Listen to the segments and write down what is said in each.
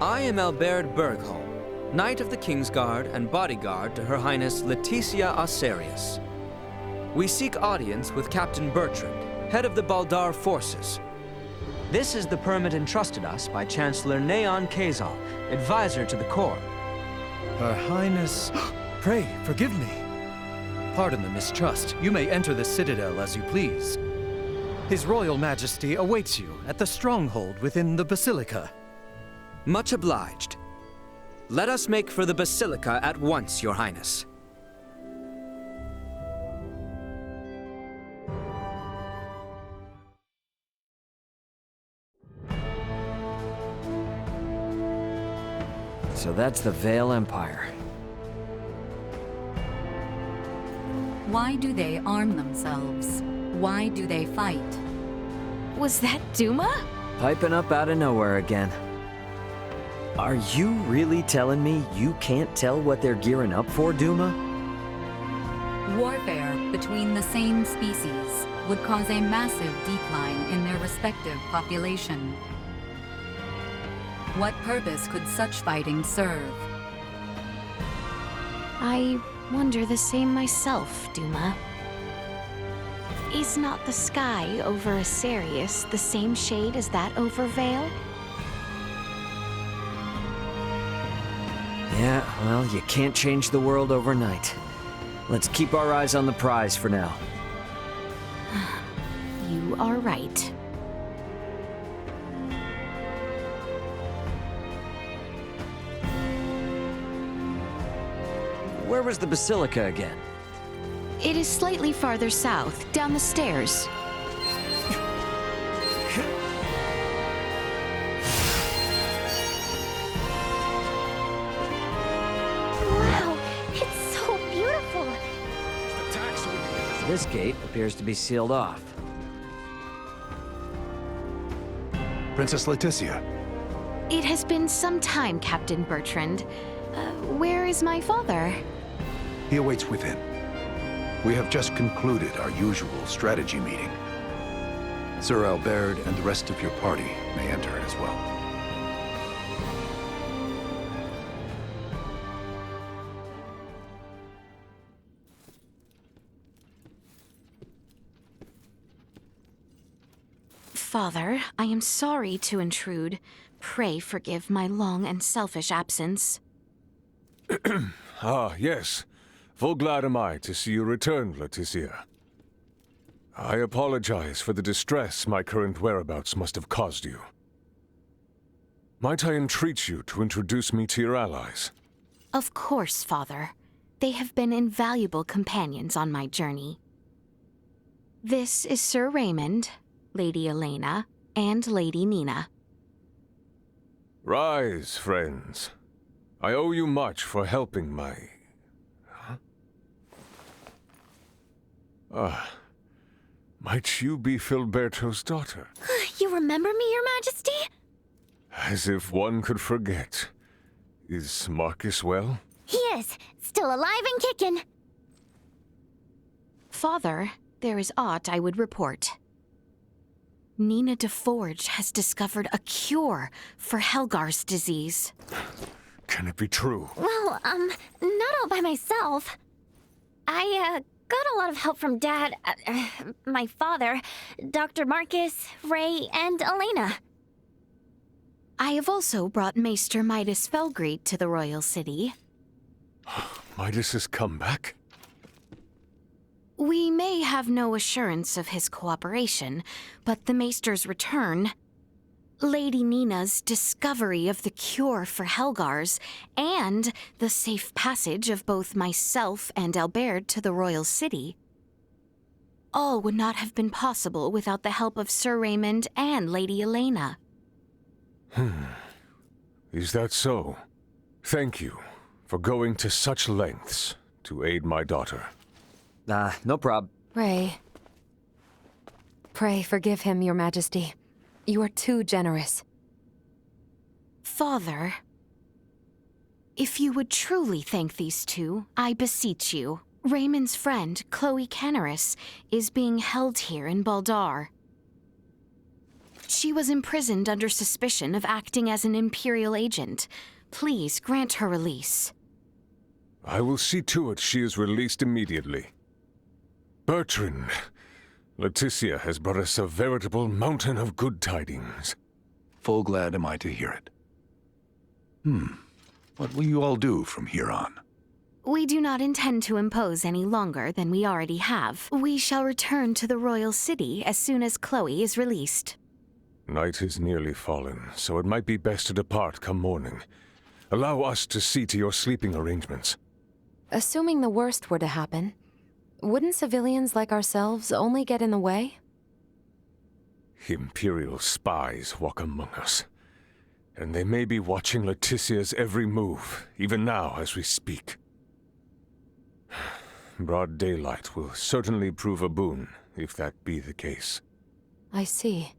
I am Albert Bergholm, Knight of the King's Guard and bodyguard to Her Highness Laeticia Acendros. We seek audience with Captain Bertrand, head of the Baldaar forces. This is the permit entrusted us by Chancellor Neon Kazal, advisor to the court. Her Highness... Pray, forgive me. Pardon the mistrust. You may enter the citadel as you please. His Royal Majesty awaits you at the stronghold within the basilica. Much obliged. Let us make for the basilica at once, Your Highness. So that's the Vale Empire. Why do they arm themselves? Why do they fight? Was that Duma? Piping up out of nowhere again. Are you really telling me you can't tell what they're gearing up for, Duma? Warfare between the same species would cause a massive decline in their respective population. What purpose could such fighting serve? I wonder the same myself, Duma. Is not the sky over Acendros the same shade as that over Vale? Yeah, well, you can't change the world overnight. Let's keep our eyes on the prize for now. You are right. Where was the basilica again? It is slightly farther south, down the stairs. Wow, it's so beautiful! This gate appears to be sealed off. Princess Laeticia. It has been some time, Captain Bertrand. Where is my father? He awaits within. We have just concluded our usual strategy meeting. Sir Albert and the rest of your party may enter as well. Father, I am sorry to intrude. Pray forgive my long and selfish absence. Ah, yes. Full glad am I to see you return, Laeticia. I apologize for the distress my current whereabouts must have caused you. Might I entreat you to introduce me to your allies? Of course, Father. They have been invaluable companions on my journey. This is Sir Raymond, Lady Elena, and Lady Nina. Rise, friends. I owe you much for helping my... might you be Filberto's daughter? You remember me, Your Majesty? As if one could forget. Is Marcus well? He is, still alive and kicking. Father, there is aught I would report. Nina de Forge has discovered a cure for Helgar's disease. Can it be true? Well, not all by myself. I, got a lot of help from Dad, my father, Dr. Marcus, Ray, and Elena. I have also brought Maester Midas Felgreed to the royal city. Midas has come back? We may have no assurance of his cooperation, but the Maester's return, Lady Nina's discovery of the cure for Helgar's, and the safe passage of both myself and Albert to the royal city. All would not have been possible without the help of Sir Raymond and Lady Elena. Is that so? Thank you for going to such lengths to aid my daughter. No prob. Pray forgive him, Your Majesty. You are too generous. Father, if you would truly thank these two, I beseech you. Raymond's friend, Chloe Canaris, is being held here in Baldaar. She was imprisoned under suspicion of acting as an Imperial agent. Please grant her release. I will see to it she is released immediately. Bertrand, Laeticia has brought us a veritable mountain of good tidings. Full glad am I to hear it. What will you all do from here on? We do not intend to impose any longer than we already have. We shall return to the royal city as soon as Chloe is released. Night is nearly fallen, so it might be best to depart come morning. Allow us to see to your sleeping arrangements. Assuming the worst were to happen, wouldn't civilians like ourselves only get in the way? Imperial spies walk among us. And they may be watching Laeticia's every move, even now as we speak. Broad daylight will certainly prove a boon, if that be the case. I see.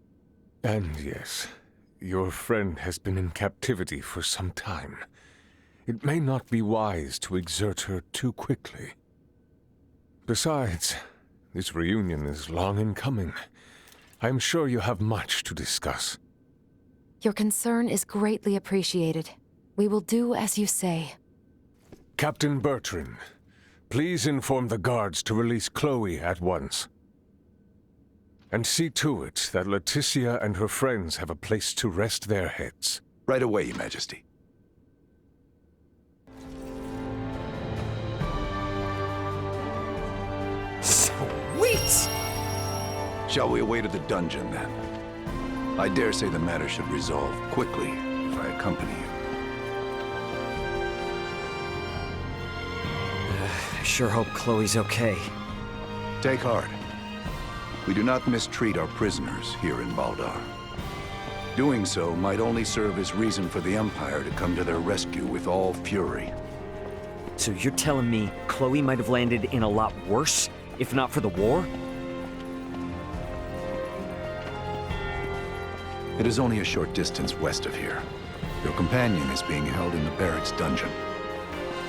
And yes, your friend has been in captivity for some time. It may not be wise to exert her too quickly. Besides, this reunion is long in coming. I am sure you have much to discuss. Your concern is greatly appreciated. We will do as you say. Captain Bertrand, please inform the guards to release Chloe at once. And see to it that Laeticia and her friends have a place to rest their heads. Right away, Your Majesty. Sweet! Shall we away to the dungeon, then? I dare say the matter should resolve quickly if I accompany you. I sure hope Chloe's okay. Take heart. We do not mistreat our prisoners here in Baldaar. Doing so might only serve as reason for the Empire to come to their rescue with all fury. So you're telling me Chloe might have landed in a lot worse, if not for the war? It is only a short distance west of here. Your companion is being held in the barracks dungeon.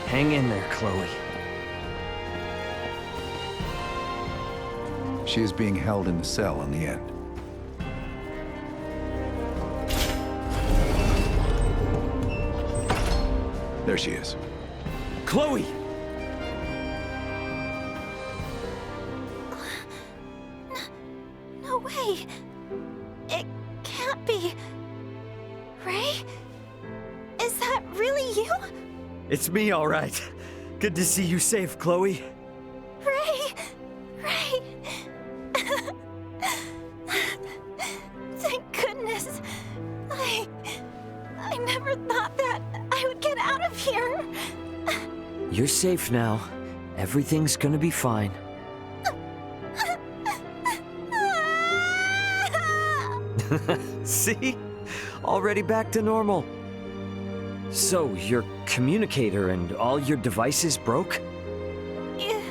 Hang in there, Chloe. She is being held in the cell on the end. There she is. Chloe! No way. It can't be. Ray? Is that really you? It's me, all right. Good to see you safe, Chloe. Ray! Ray! Thank goodness. I never thought that I would get out of here. You're safe now. Everything's gonna be fine. See? Already back to normal. So, your communicator and all your devices broke? Yeah.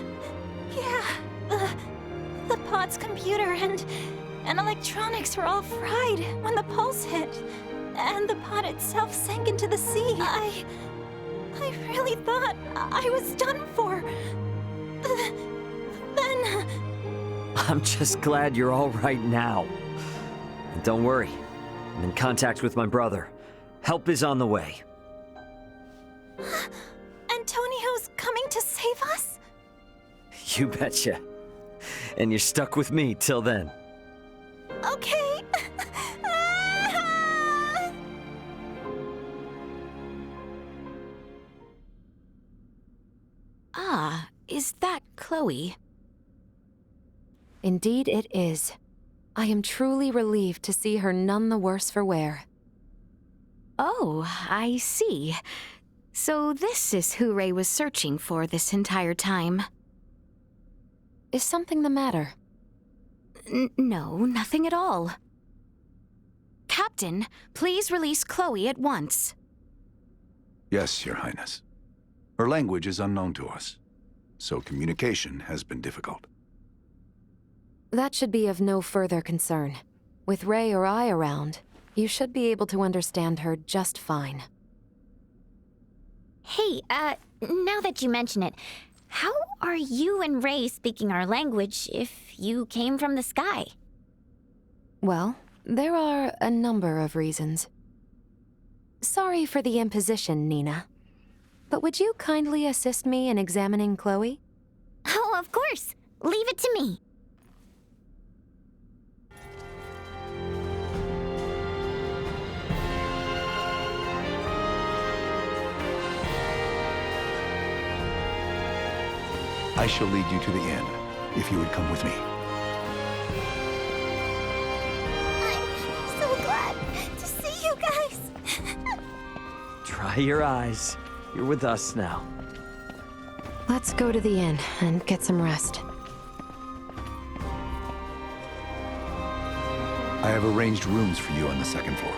The pod's computer and electronics were all fried when the pulse hit. And the pod itself sank into the sea. I really thought I was done for. Then... I'm just glad you're all right now. And don't worry, I'm in contact with my brother. Help is on the way. Antonio's coming to save us? You betcha. And you're stuck with me till then. Okay. Ah, is that Chloe? Indeed it is. I am truly relieved to see her none the worse for wear. Oh, I see. So this is who Ray was searching for this entire time. Is something the matter? No, nothing at all. Captain, please release Chloe at once. Yes, Your Highness. Her language is unknown to us, so communication has been difficult. That should be of no further concern. With Ray or I around, you should be able to understand her just fine. Hey, now that you mention it, how are you and Ray speaking our language if you came from the sky? Well, There are a number of reasons. Sorry for the imposition, Nina. But would you kindly assist me in examining Chloe? Oh, of course. Leave it to me. I shall lead you to the inn, if you would come with me. I'm so glad to see you guys. Dry your eyes. You're with us now. Let's go to the inn and get some rest. I have arranged rooms for you on the second floor.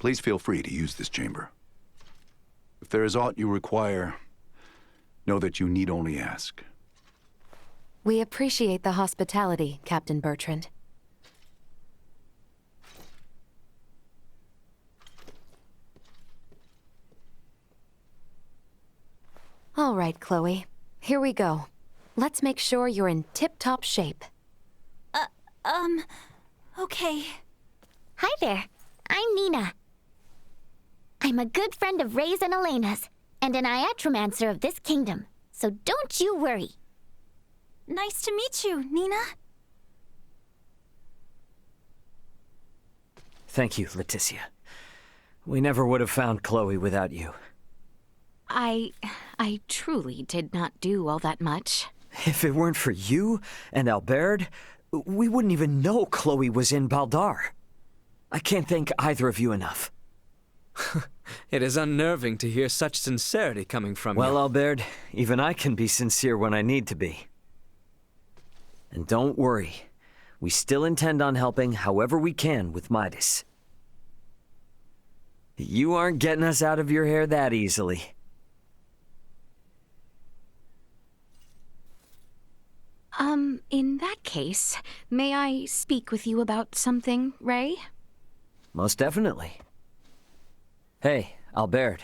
Please feel free to use this chamber. If there is aught you require, know that you need only ask. We appreciate the hospitality, Captain Bertrand. All right, Chloe. Here we go. Let's make sure you're in tip-top shape. Okay. Hi there. I'm Nina. I'm a good friend of Ray's and Elena's, and an iatromancer of this kingdom, so don't you worry. Nice to meet you, Nina. Thank you, Laeticia. We never would have found Chloe without you. I truly did not do all that much. If it weren't for you and Albert, we wouldn't even know Chloe was in Baldaar. I can't thank either of you enough. It is unnerving to hear such sincerity coming from you. Well, Albert, even I can be sincere when I need to be. And don't worry, we still intend on helping however we can with Midas. You aren't getting us out of your hair that easily. In that case, may I speak with you about something, Ray? Most definitely. Hey, Albert.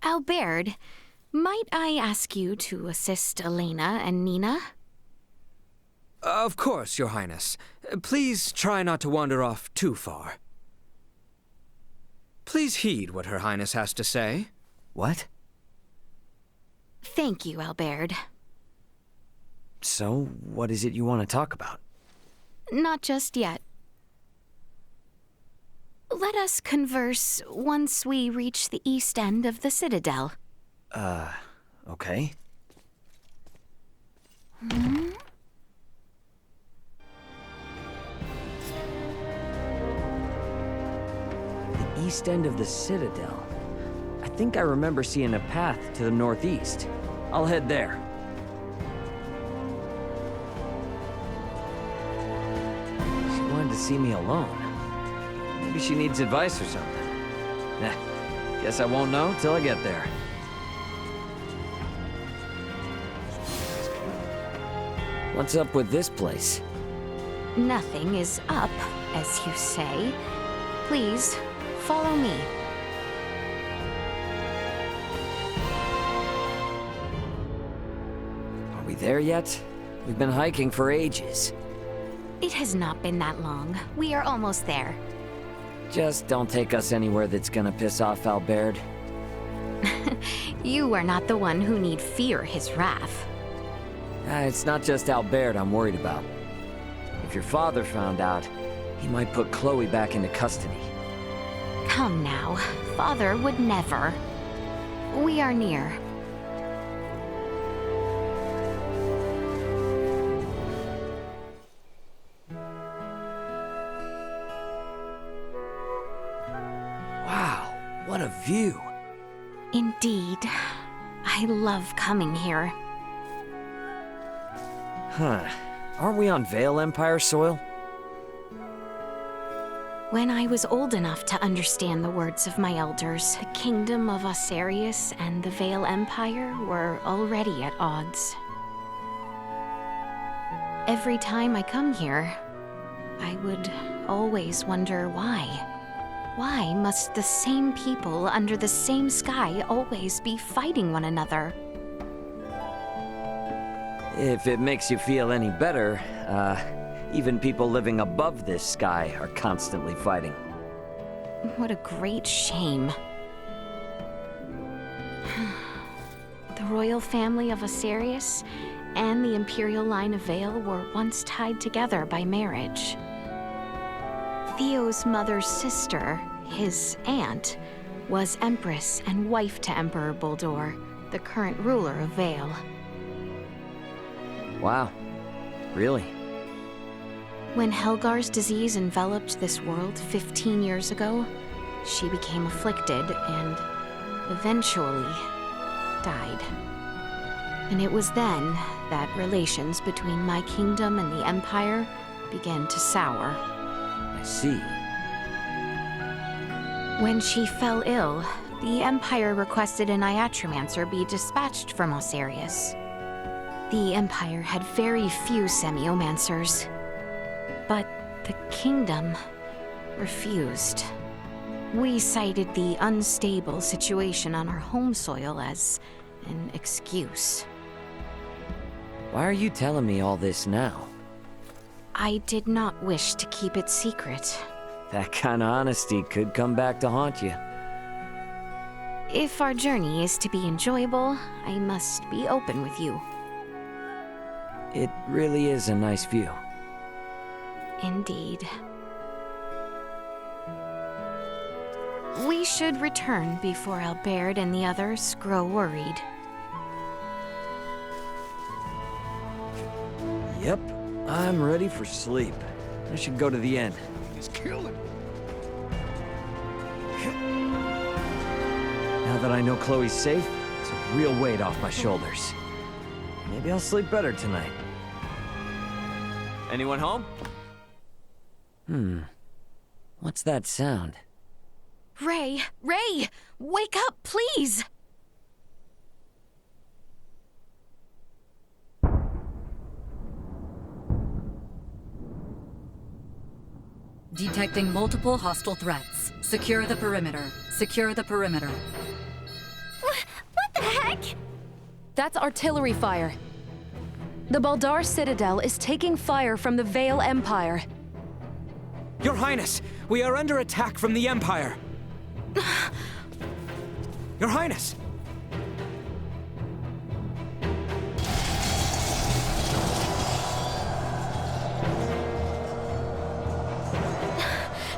Albert, might I ask you to assist Elena and Nina? Of course, Your Highness. Please try not to wander off too far. Please heed what Her Highness has to say. What? Thank you, Albert. So, what is it you want to talk about? Not just yet. Let us converse once we reach the east end of the Citadel. Okay. Hmm? The east end of the Citadel. I think I remember seeing a path to the northeast. I'll head there. She wanted to see me alone. Maybe she needs advice or something. Guess I won't know till I get there. What's up with this place? Nothing is up, as you say. Please, follow me. Are we there yet? We've been hiking for ages. It has not been that long. We are almost there. Just don't take us anywhere that's gonna piss off Albert. You are not the one who need fear his wrath. It's not just Albert I'm worried about. If your father found out, he might put Chloe back into custody. Come now, Father would never. We are near. Wow, what a view. Indeed. I love coming here. Huh. Aren't we on Vale Empire soil? When I was old enough to understand the words of my elders, the kingdom of Acendros and the Vale Empire were already at odds. Every time I come here, I would always wonder why. Why must the same people under the same sky always be fighting one another? If it makes you feel any better, even people living above this sky are constantly fighting. What a great shame. The royal family of Acendros and the imperial line of Vale were once tied together by marriage. Theo's mother's sister, his aunt, was Empress and wife to Emperor Baldaar, the current ruler of Vale. Wow. Really? When Helgar's disease enveloped this world 15 years ago, she became afflicted and eventually died. And it was then that relations between my kingdom and the Empire began to sour. I see. When she fell ill, the Empire requested an Iatromancer be dispatched from Acendros. The Empire had very few semiomancers, but the kingdom refused. We cited the unstable situation on our home soil as an excuse. Why are you telling me all this now? I did not wish to keep it secret. That kind of honesty could come back to haunt you. If our journey is to be enjoyable, I must be open with you. It really is a nice view. Indeed. We should return before Albert and the others grow worried. Yep, I'm ready for sleep. I should go to the inn. He's killing. Now that I know Chloe's safe, it's a real weight off my shoulders. Maybe I'll sleep better tonight. Anyone home? What's that sound? Ray! Wake up, please! Detecting multiple hostile threats. Secure the perimeter. Secure the perimeter. What the heck? That's artillery fire. The Baldaar Citadel is taking fire from the Vale Empire. Your Highness, we are under attack from the Empire. Your Highness!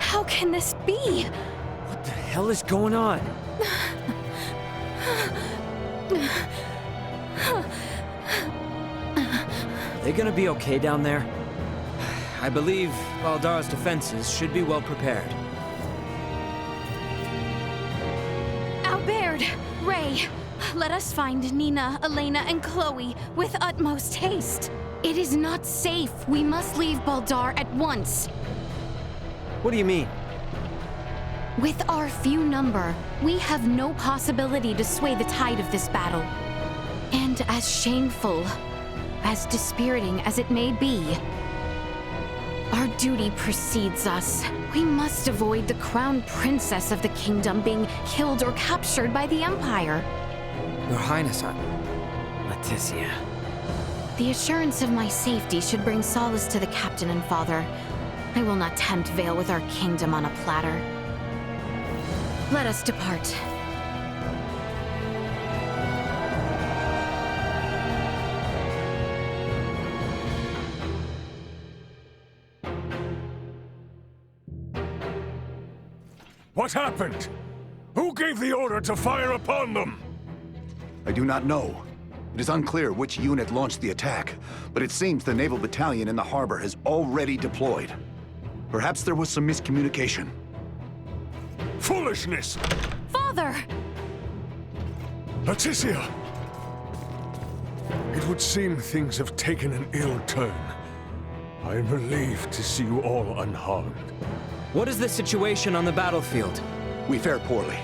How can this be? What the hell is going on? Are they gonna be okay down there? I believe Baldaar's defenses should be well prepared. Albert! Ray! Let us find Nina, Elena, and Chloe with utmost haste. It is not safe. We must leave Baldaar at once. What do you mean? With our few number, we have no possibility to sway the tide of this battle. And as shameful, as dispiriting as it may be, our duty precedes us. We must avoid the crown princess of the kingdom being killed or captured by the Empire. Your Highness, Laeticia. The assurance of my safety should bring solace to the captain and father. I will not tempt Vale with our kingdom on a platter. Let us depart. What happened? Who gave the order to fire upon them? I do not know. It is unclear which unit launched the attack, but it seems the naval battalion in the harbor has already deployed. Perhaps there was some miscommunication. Foolishness! Father! Laeticia! It would seem things have taken an ill turn. I am relieved to see you all unharmed. what is the situation on the battlefield? We fare poorly.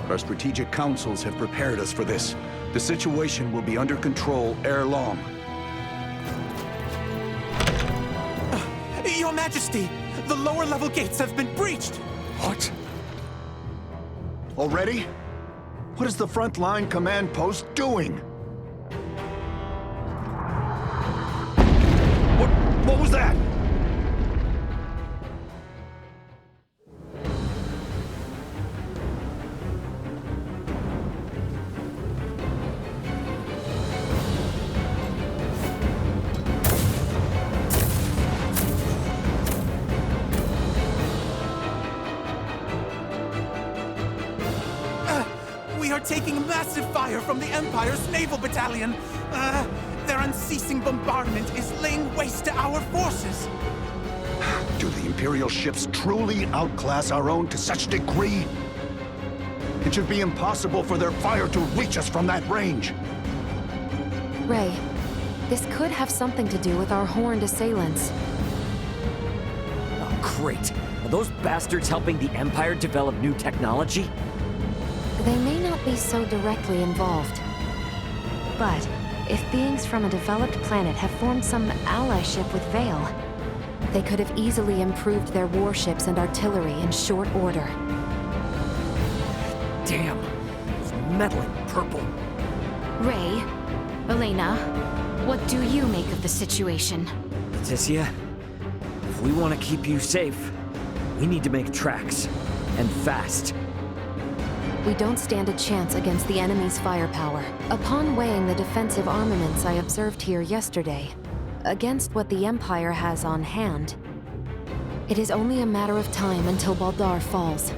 Our strategic councils have prepared us for this. The situation will be under control ere long. Your Majesty, the lower level gates have been breached! What? Already? What is the front line command post doing? What was that? We are taking massive fire from the Empire's naval battalion. Their unceasing bombardment is laying waste to our forces. Do the Imperial ships truly outclass our own to such degree? It should be impossible for their fire to reach us from that range. Ray, this could have something to do with our horned assailants. Oh, great. Are those bastards helping the Empire develop new technology? They may not be so directly involved. But if beings from a developed planet have formed some allyship with Vale, they could have easily improved their warships and artillery in short order. Damn. Those meddling purple. Ray, Elena, what do you make of the situation? Laeticia, if we want to keep you safe, we need to make tracks. And fast. We don't stand a chance against the enemy's firepower. Upon weighing the defensive armaments I observed here yesterday, against what the Empire has on hand, it is only a matter of time until Baldaar falls.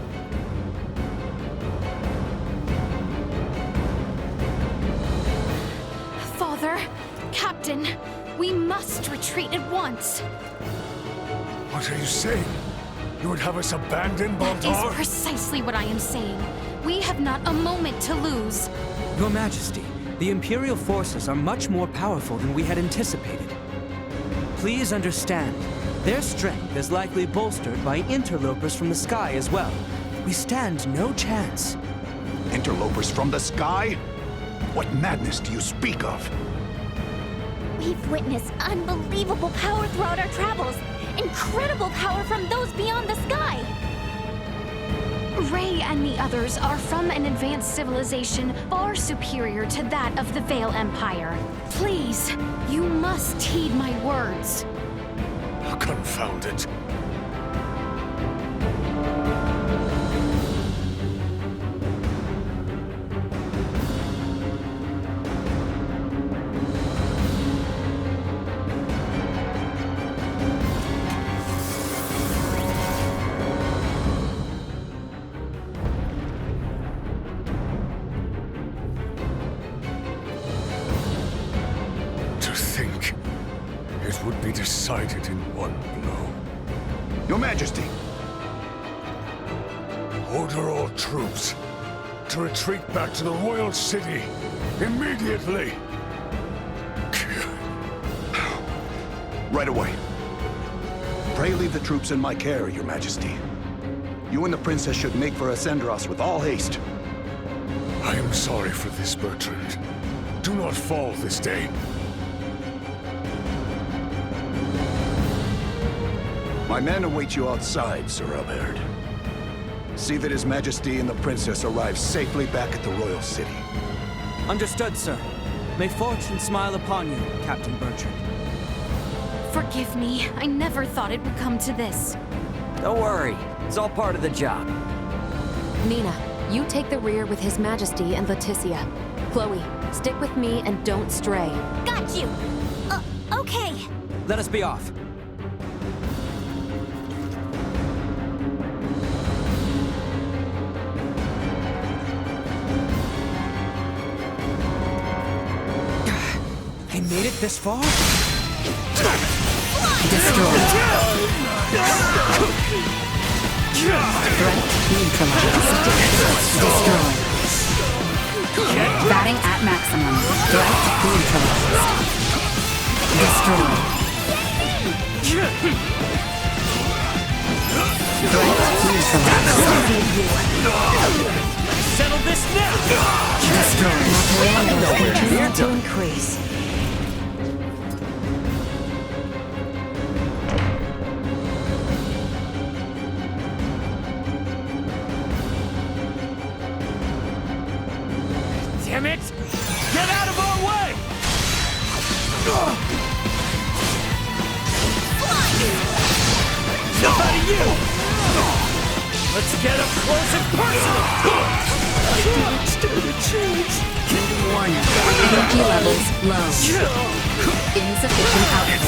Father, Captain, we must retreat at once. What are you saying? You would have us abandon Baldaar? That is precisely what I am saying. We have not a moment to lose. Your Majesty, the Imperial forces are much more powerful than we had anticipated. Please understand, their strength is likely bolstered by interlopers from the sky as well. We stand no chance. Interlopers from the sky? What madness do you speak of? We've witnessed unbelievable power throughout our travels. Incredible power from those beyond the sky. Ray and the others are from an advanced civilization far superior to that of the Vale Empire. Please, you must heed my words. Confound it. Would be decided in one blow. Your Majesty! Order all troops to retreat back to the royal city immediately. Right away. Pray leave the troops in my care, Your Majesty. You and the princess should make for Acendros with all haste. I am sorry for this, Bertrand. Do not fall this day. My men await you outside, Sir Albert. See that His Majesty and the Princess arrive safely back at the Royal City. Understood, sir. May fortune smile upon you, Captain Bertrand. Forgive me. I never thought it would come to this. Don't worry. It's all part of the job. Nina, you take the rear with His Majesty and Laeticia. Chloe, stick with me and don't stray. Got you! Okay. Let us be off. I made it this far? Destroyed. Threat neutralized. Destroyed. Batting at maximum. Threat neutralized. Destroyed. Threat neutralized. Settle this now! Destroyed. Material continue to increase. Damn it! Get out of our way! Let's get up close and personal! I didn't stand a chance. Warning. Energy levels low. Insufficient output.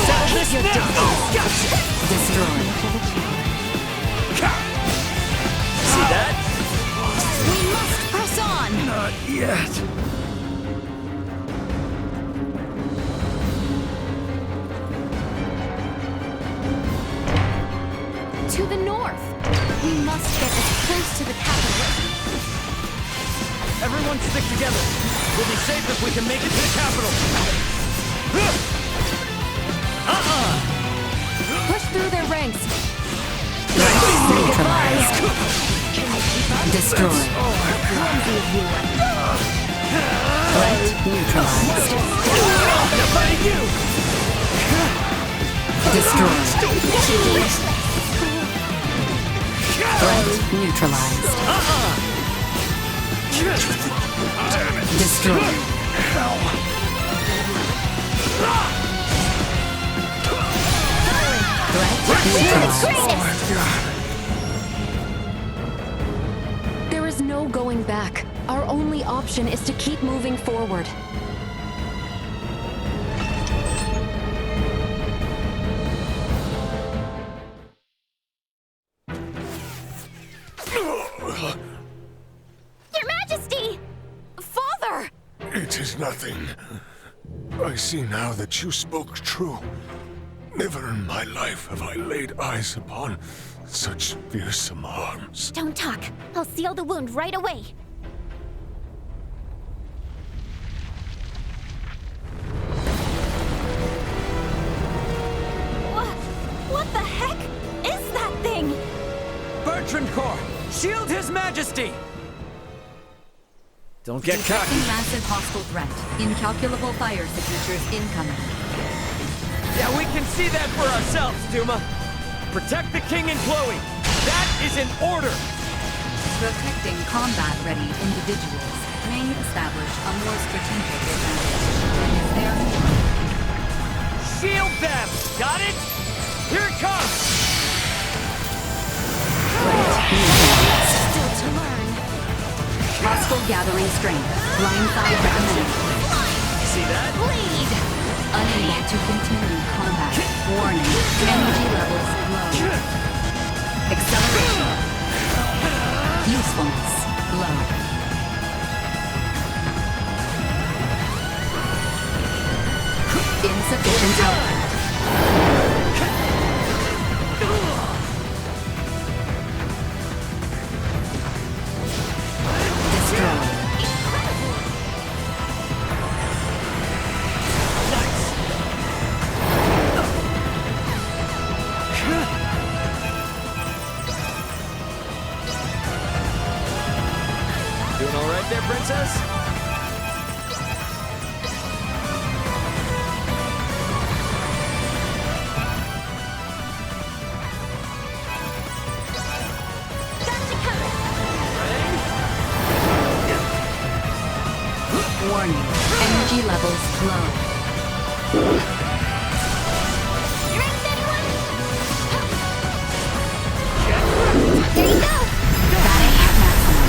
Settle this now! Destroyed. See that? We must press on! Not yet. To the north! We must get as close to the capital. Everyone stick together. We'll be safe if we can make it to the capital. Push through their ranks. Neutralized. Destroyed. Threat neutralized. Destroyed. Threat neutralized. Destroyed. Threat neutralized. There is no going back. Our only option is to keep moving forward. Your Majesty! Father! It is nothing. I see now that you spoke true. Never in my life have I laid eyes upon such fearsome arms. Don't talk. I'll seal the wound right away. What the heck is that thing? Bertrand Corps, shield His Majesty! Don't get Detecting cocky. massive hostile threat. Incalculable fire signatures incoming. Yeah, we can see that for ourselves, Duma. Protect the king and Chloe. That is an order. Protecting combat-ready individuals may establish a more strategic advantage. Is there more? Shield them! Got it? Here it comes! Still to learn. Hostile gathering strength. Blindside recommended. See that? Bleed! Unable to continue combat. Warning. Energy levels low. Acceleration. Usefulness low. Insufficient output. Destroyed. Doing all right there, princess? Warning. Energy levels low. There you go! Battery maximum.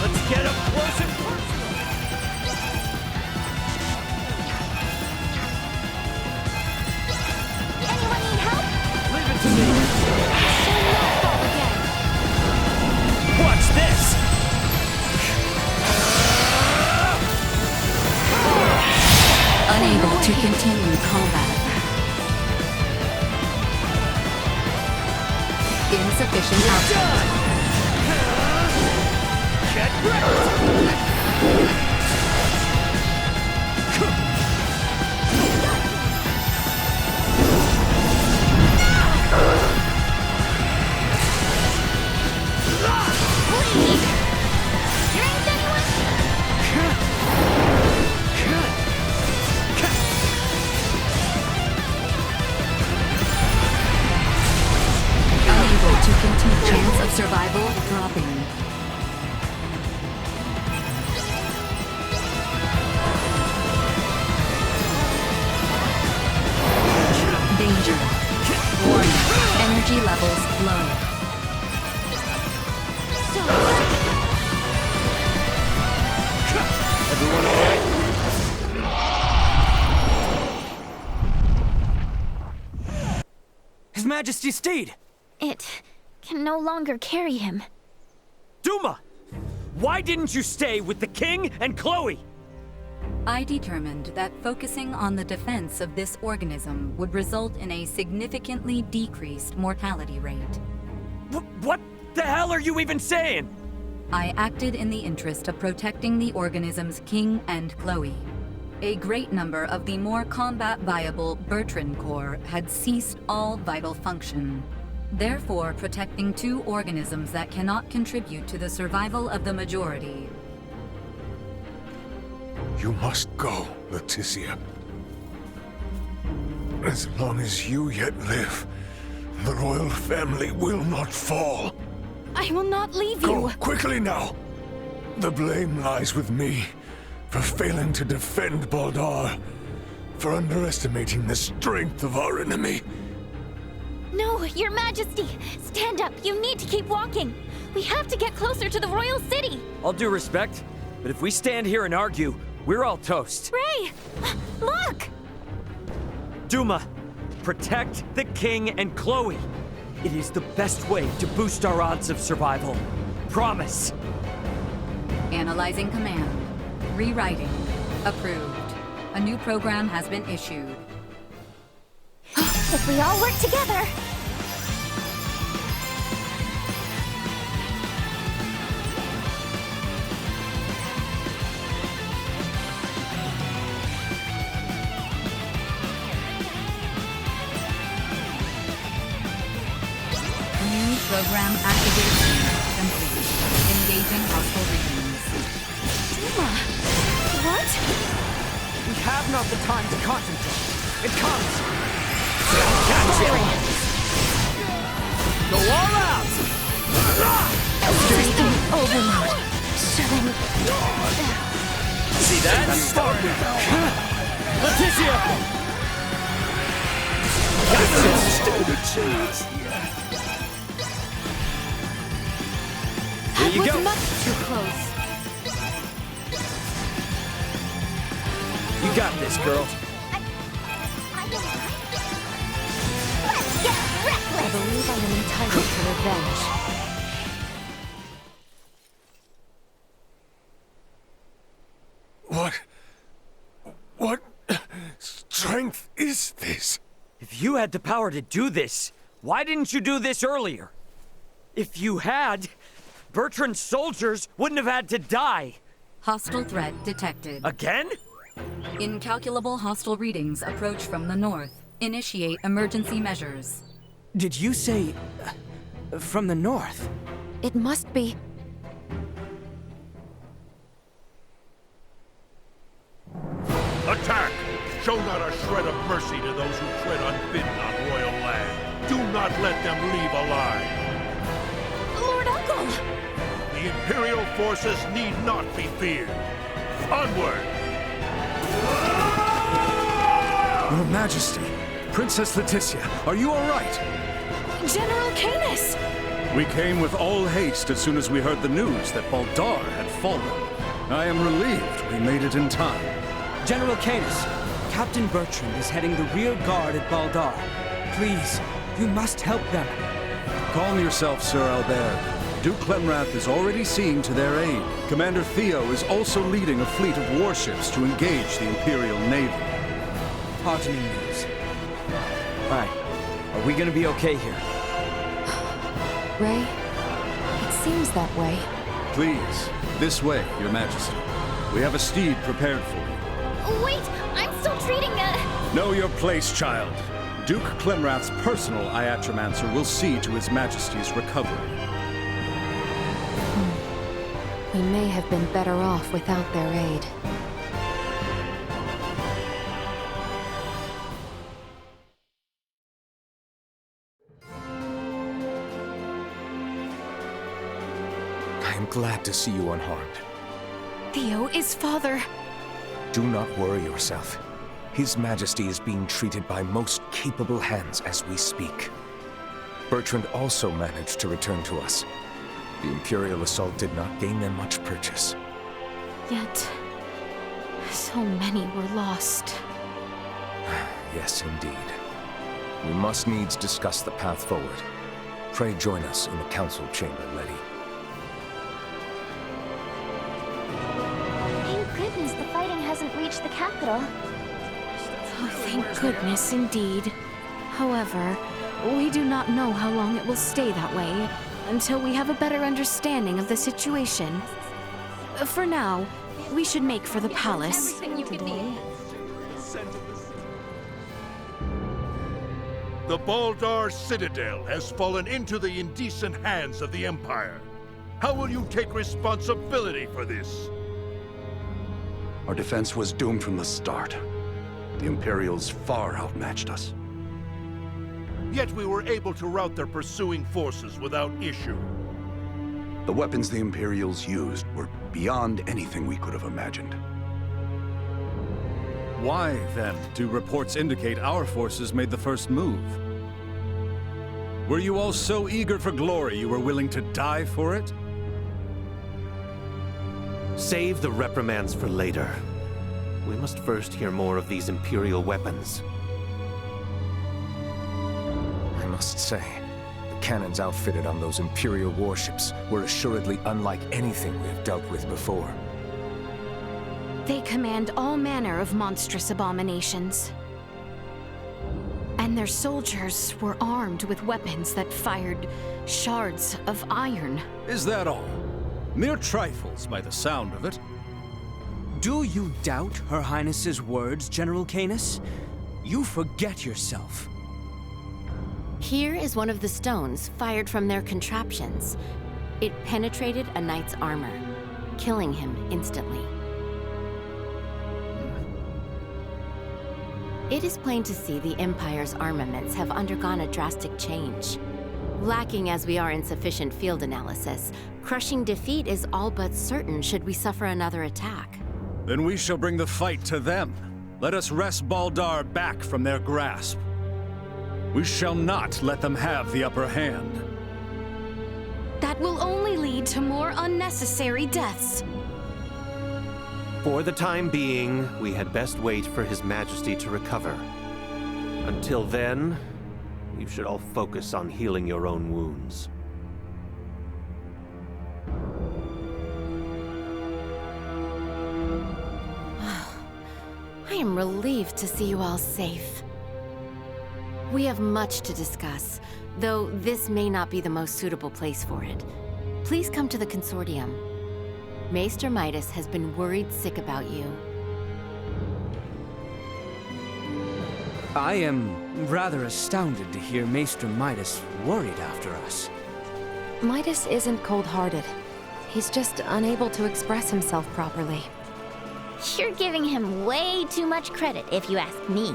Let's get up close and personal. Anyone need help? Leave it to me. Show not fall again. Watch this! Unable to continue combat. Insufficient output. Get ready! Bleed! Here ain't anyone? Unable to continue. Chance of survival dropping. Majesty's steed! It can no longer carry him. Duma! Why didn't you stay with the king and Chloe? I determined that focusing on the defense of this organism would result in a significantly decreased mortality rate. What the hell are you even saying? I acted in the interest of protecting the organism's king and Chloe. A great number of the more combat-viable Bertrand Corps had ceased all vital function. Therefore, protecting two organisms that cannot contribute to the survival of the majority. You must go, Laeticia. As long as you yet live, the royal family will not fall. I will not leave you! Go quickly now! The blame lies with me for failing to defend Baldaar, for underestimating the strength of our enemy. No, Your Majesty! Stand up! You need to keep walking! We have to get closer to the royal city! All due respect, but if we stand here and argue, we're all toast. Ray! Look! Duma, protect the king and Chloe. It is the best way to boost our odds of survival. Promise. Analyzing command. Rewriting. Approved. A new program has been issued. If we all work together... New program activation complete. Engaging hostile regions. Duma! What? We have not the time to contemplate. It comes! Catch him! Go all out! Everything overload. Shutting... See that? Laeticia! Stand a chance. Here you was go. much too close. You got this, girl. Let's get reckless! I believe I am entitled to revenge. What strength is this? If you had the power to do this, why didn't you do this earlier? If you had, Bertrand's soldiers wouldn't have had to die. Hostile threat detected. Again? Incalculable hostile readings approach from the north. Initiate emergency measures. Did you say... from the north? It must be... Attack! Show not a shred of mercy to those who tread unbidden on royal land. Do not let them leave alive. Lord Uncle! The Imperial forces need not be feared. Onward! Your Majesty, Princess Laeticia, are you all right? General Canis! We came with all haste as soon as we heard the news that Baldaar had fallen. I am relieved we made it in time. General Canis, Captain Bertrand is heading the rear guard at Baldaar. Please, you must help them. Calm yourself, Sir Albert. Duke Clemrath is already seeing to their aid. Commander Theo is also leading a fleet of warships to engage the Imperial Navy. Heartening news. Alright, are we gonna be okay here? Ray, it seems that way. Please, this way, Your Majesty. We have a steed prepared for you. Wait! I'm still treating Know your place, child. Duke Clemrath's personal Iatromancer will see to His Majesty's recovery. We may have been better off without their aid. I am glad to see you unharmed. Theo is father. Do not worry yourself. His Majesty is being treated by most capable hands as we speak. Bertrand also managed to return to us. The Imperial assault did not gain them much purchase. Yet, so many were lost. Yes, indeed. We must needs discuss the path forward. Pray join us in the council chamber, Letty. Thank goodness the fighting hasn't reached the capital. Oh, thank goodness indeed. However, we do not know how long it will stay that way until we have a better understanding of the situation. For now, we should make for the palace. Everything you could need. The Baldaar Citadel has fallen into the indecent hands of the Empire. How will you take responsibility for this? Our defense was doomed from the start. The Imperials far outmatched us. Yet we were able to rout their pursuing forces without issue. The weapons the Imperials used were beyond anything we could have imagined. Why, then, do reports indicate our forces made the first move? Were you all so eager for glory you were willing to die for it? Save the reprimands for later. We must first hear more of these Imperial weapons. I must say, the cannons outfitted on those Imperial warships were assuredly unlike anything we have dealt with before. They command all manner of monstrous abominations. And their soldiers were armed with weapons that fired shards of iron. Is that all? Mere trifles by the sound of it. Do you doubt Her Highness's words, General Canis? You forget yourself. Here is one of the stones fired from their contraptions. It penetrated a knight's armor, killing him instantly. It is plain to see the Empire's armaments have undergone a drastic change. Lacking as we are in sufficient field analysis, crushing defeat is all but certain should we suffer another attack. Then we shall bring the fight to them. Let us wrest Baldaar back from their grasp. We shall not let them have the upper hand. That will only lead to more unnecessary deaths. For the time being, we had best wait for His Majesty to recover. Until then, you should all focus on healing your own wounds. I am relieved to see you all safe. We have much to discuss, though this may not be the most suitable place for it. Please come to the consortium. Maester Midas has been worried sick about you. I am rather astounded to hear Maester Midas worried after us. Midas isn't cold-hearted. He's just unable to express himself properly. You're giving him way too much credit, if you ask me.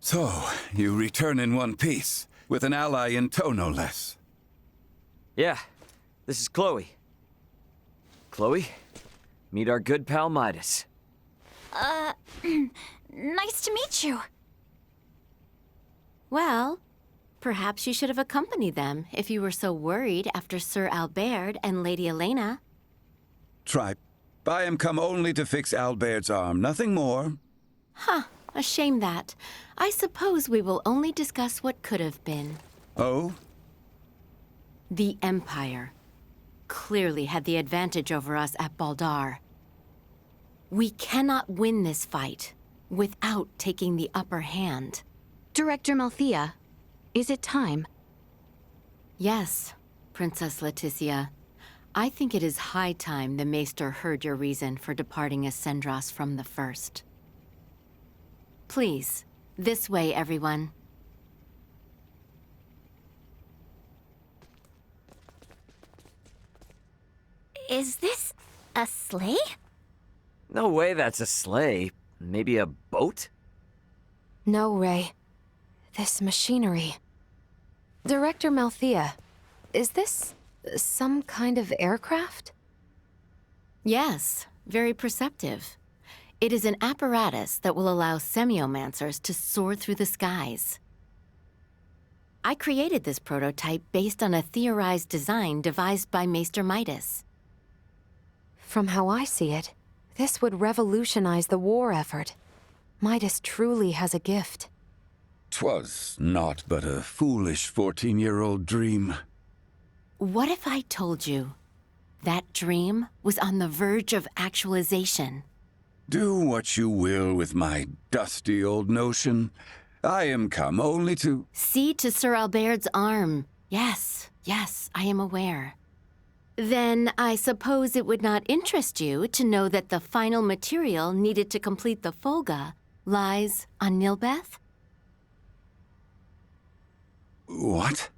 So, you return in one piece, with an ally in tow, no less. Yeah, this is Chloe. Chloe, meet our good pal Midas. Nice to meet you. Well, perhaps you should have accompanied them if you were so worried after Sir Albert and Lady Elena. Tripe, I am come only to fix Albert's arm, nothing more. Huh, a shame that. I suppose we will only discuss what could have been. Oh? The Empire clearly had the advantage over us at Baldaar. We cannot win this fight without taking the upper hand. Director Malthea, is it time? Yes, Princess Laeticia. I think it is high time the Maester heard your reason for departing Acendros from the first. Please, this way, everyone. Is this a sleigh? No way that's a sleigh. Maybe a boat? No, Ray. This machinery. Director Malthea, is this some kind of aircraft? Yes, very perceptive. It is an apparatus that will allow semiomancers to soar through the skies. I created this prototype based on a theorized design devised by Maester Midas. From how I see it, This would revolutionize the war effort. Midas truly has a gift. 'Twas naught but a foolish 14-year-old dream. What if I told you that dream was on the verge of actualization? Do what you will with my dusty old notion. I am come only to... See to Sir Albert's arm. Yes, I am aware. Then I suppose it would not interest you to know that the final material needed to complete the Fulga lies on Nihlbeth? What?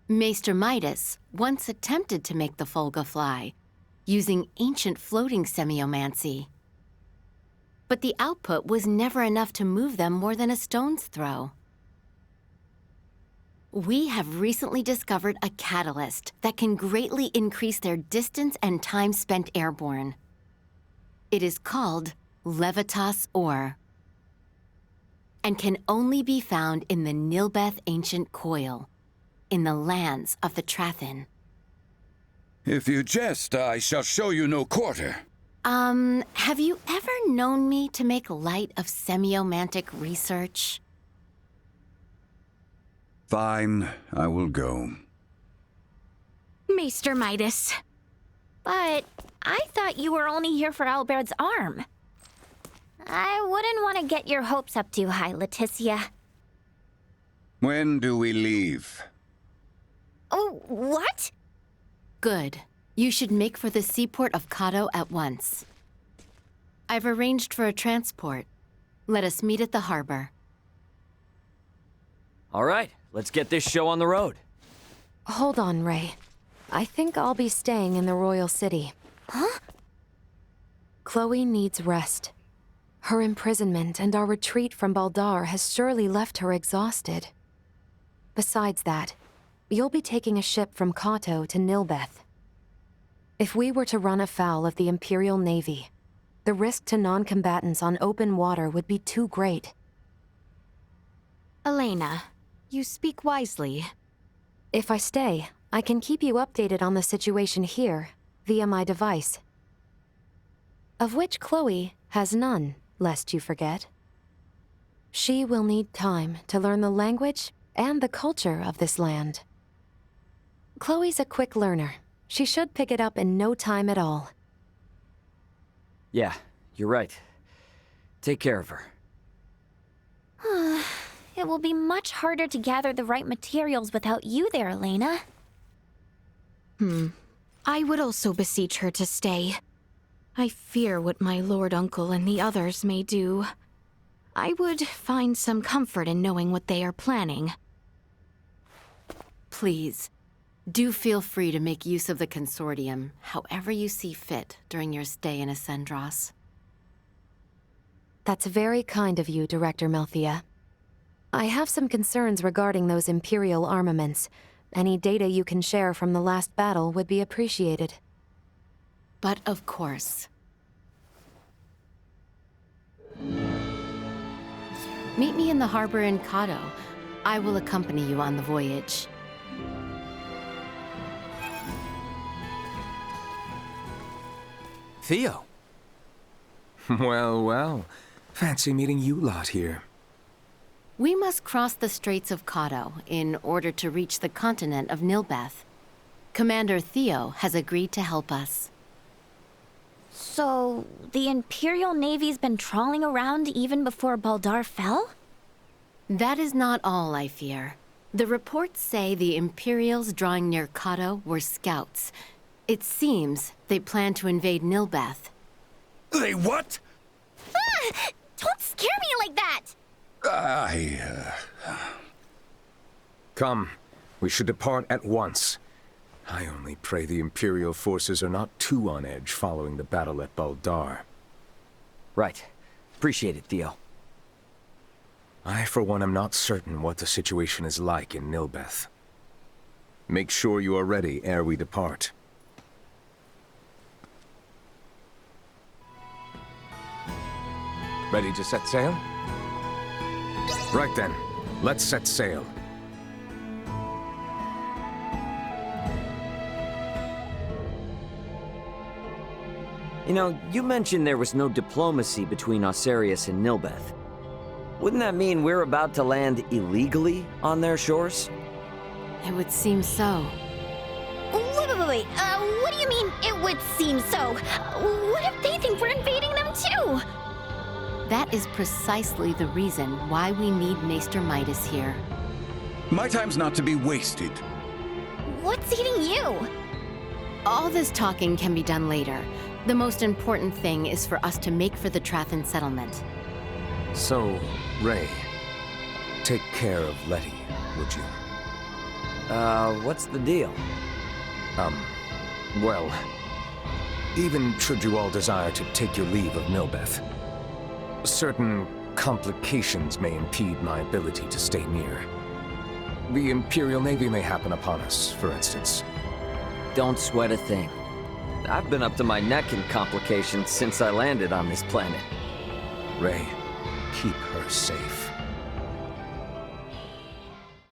Maester Midas once attempted to make the Fulga fly, using ancient floating semiomancy. But the output was never enough to move them more than a stone's throw. We have recently discovered a catalyst that can greatly increase their distance and time spent airborne. It is called Levitas ore, and can only be found in the Nihlbeth ancient coil, in the lands of the Trathin. If you jest, I shall show you no quarter. Have you ever known me to make light of semiomantic research? Fine, I will go. Maester Midas. But I thought you were only here for Albert's arm. I wouldn't want to get your hopes up too high, Laeticia. When do we leave? Oh, what? Good. You should make for the seaport of Kato at once. I've arranged for a transport. Let us meet at the harbor. All right, let's get this show on the road. Hold on, Ray. I think I'll be staying in the royal city. Huh? Chloe needs rest. Her imprisonment and our retreat from Baldaar has surely left her exhausted. Besides that, you'll be taking a ship from Kato to Nihlbeth. If we were to run afoul of the Imperial Navy, the risk to non-combatants on open water would be too great. Elena, you speak wisely. If I stay, I can keep you updated on the situation here, via my device. Of which Chloe has none, lest you forget. She will need time to learn the language and the culture of this land. Chloe's a quick learner. She should pick it up in no time at all. Yeah, you're right. Take care of her. It will be much harder to gather the right materials without you there, Elena. I would also beseech her to stay. I fear what my lord uncle and the others may do. I would find some comfort in knowing what they are planning. Please, do feel free to make use of the consortium however you see fit during your stay in Acendros. That's very kind of you, Director Melthia. I have some concerns regarding those Imperial armaments. Any data you can share from the last battle would be appreciated. But of course. Meet me in the harbor in Kato. I will accompany you on the voyage. Theo. Well. Fancy meeting you lot here. We must cross the Straits of Kato in order to reach the continent of Nihlbeth. Commander Theo has agreed to help us. So, the Imperial Navy's been trawling around even before Baldaar fell? That is not all, I fear. The reports say the Imperials drawing near Kato were scouts. It seems they plan to invade Nihlbeth. They what? Don't scare me like that! Come, we should depart at once. I only pray the Imperial forces are not too on edge following the battle at Baldaar. Right. Appreciate it, Theo. I, for one, am not certain what the situation is like in Nihlbeth. Make sure you are ready ere we depart. Ready to set sail? Right then, let's set sail. You know, you mentioned there was no diplomacy between Acendros and Nihlbeth. Wouldn't that mean we're about to land illegally on their shores? It would seem so. Wait. What do you mean, it would seem so? What if they think we're invading them too? That is precisely the reason why we need Maester Midas here. My time's not to be wasted. What's eating you? All this talking can be done later. The most important thing is for us to make for the Trathan settlement. So, Ray, take care of Letty, would you? What's the deal? Well, even should you all desire to take your leave of Nihlbeth, certain complications may impede my ability to stay near. The Imperial Navy may happen upon us, for instance. Don't sweat a thing. I've been up to my neck in complications since I landed on this planet. Ray, keep her safe.